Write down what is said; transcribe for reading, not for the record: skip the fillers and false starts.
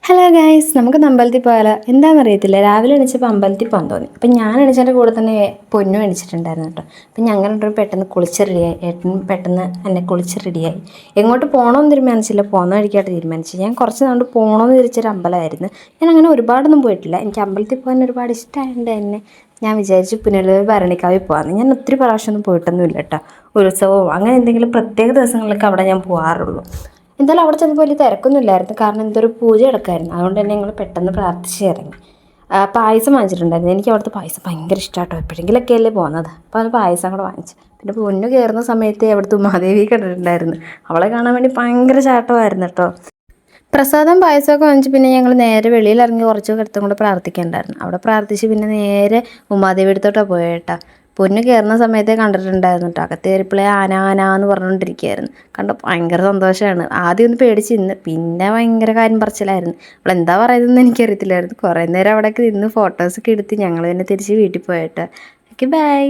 Hello guys, നമുക്കിന്ന് അമ്പലത്തിൽ പോയാലോ? എന്താണെന്നറിയത്തില്ല, രാവിലെ എണീച്ചപ്പോൾ അമ്പലത്തിൽ പോകാൻ തോന്നി. അപ്പം ഞാൻ എണീച്ചതിൻ്റെ കൂടെ തന്നെ പൊന്നും എണീച്ചിട്ടുണ്ടായിരുന്നു കേട്ടോ. അപ്പം ഞങ്ങൾ രണ്ടും പെട്ടെന്ന് കുളിച്ച് റെഡിയായി. ഏട്ടൻ പെട്ടെന്ന് എന്നെ കുളിച്ച് റെഡിയായി. എങ്ങോട്ട് പോകണമെന്ന് തീരുമാനിച്ചില്ല, പോകുന്ന വഴിക്കായിട്ട് തീരുമാനിച്ചു. ഞാൻ കുറച്ച് നാൾ പോകണമെന്ന് തിരിച്ചൊരു അമ്പലമായിരുന്നു. ഞാൻ അങ്ങനെ ഒരുപാടൊന്നും പോയിട്ടില്ല. എനിക്ക് അമ്പലത്തിൽ പോകാൻ ഒരുപാട് ഇഷ്ടമായതുകൊണ്ട് തന്നെ ഞാൻ വിചാരിച്ചു പുനലൂർ ഭരണിക്കാവിൽ പോകാമെന്ന്. ഞാൻ ഒത്തിരി പ്രാവശ്യമൊന്നും പോയിട്ടൊന്നുമില്ല കേട്ടോ. ഉത്സവമോ അങ്ങനെ എന്തെങ്കിലും പ്രത്യേക ദിവസങ്ങളിലൊക്കെ അവിടെ ഞാൻ പോകാറുള്ളൂ. എന്തായാലും അവിടെ ചെന്നപ്പോൾ വലിയ തിരക്കൊന്നും ഇല്ലായിരുന്നു, കാരണം എന്തൊരു പൂജ എടുക്കായിരുന്നു. അതുകൊണ്ട് തന്നെ ഞങ്ങൾ പെട്ടെന്ന് പ്രാർത്ഥിച്ച് ഇറങ്ങി. പായസം വാങ്ങിച്ചിട്ടുണ്ടായിരുന്നു. എനിക്ക് അവിടുത്തെ പായസം ഭയങ്കര ഇഷ്ടമാട്ടോ. എപ്പോഴെങ്കിലൊക്കെ അല്ലേ പോകുന്നത്, അപ്പോൾ അത് പായസം കൂടെ വാങ്ങിച്ചു. പിന്നെ പൊന്നു കയറുന്ന സമയത്ത് അവിടുത്തെ ഉമാദേവി കണ്ടിട്ടുണ്ടായിരുന്നു. അവളെ കാണാൻ വേണ്ടി ഭയങ്കര ചാട്ടമായിരുന്നു കേട്ടോ. പ്രസാദം പായസമൊക്കെ വാങ്ങിച്ച് പിന്നെ ഞങ്ങൾ നേരെ വെളിയിലിറങ്ങി കുറച്ച് അടുത്തും കൂടെ പ്രാർത്ഥിക്കേണ്ടായിരുന്നു. അവിടെ പ്രാർത്ഥിച്ച് പിന്നെ നേരെ ഉമാദേവി അടുത്തോട്ടാണ് പോയേട്ടാ. പൊന്നു കയറുന്ന സമയത്തേ കണ്ടിട്ടുണ്ടായിരുന്നു കേട്ടോ. അകത്ത് കയറിയപ്പോഴേ ആന ആന എന്ന് പറഞ്ഞുകൊണ്ടിരിക്കുകയായിരുന്നു. കണ്ട ഭയങ്കര സന്തോഷമാണ്. ആദ്യം ഒന്ന് പേടിച്ച് നിന്ന്, പിന്നെ ഭയങ്കര കാര്യം പറച്ചിലായിരുന്നു. അവൾ എന്താ പറയുന്നതെന്ന് എനിക്കറിയത്തില്ലായിരുന്നു. കുറേ നേരം അവിടെയൊക്കെ നിന്ന് ഫോട്ടോസൊക്കെ എടുത്ത് ഞങ്ങൾ തന്നെ തിരിച്ച് വീട്ടിൽ പോയേട്ടാ. Okay, by.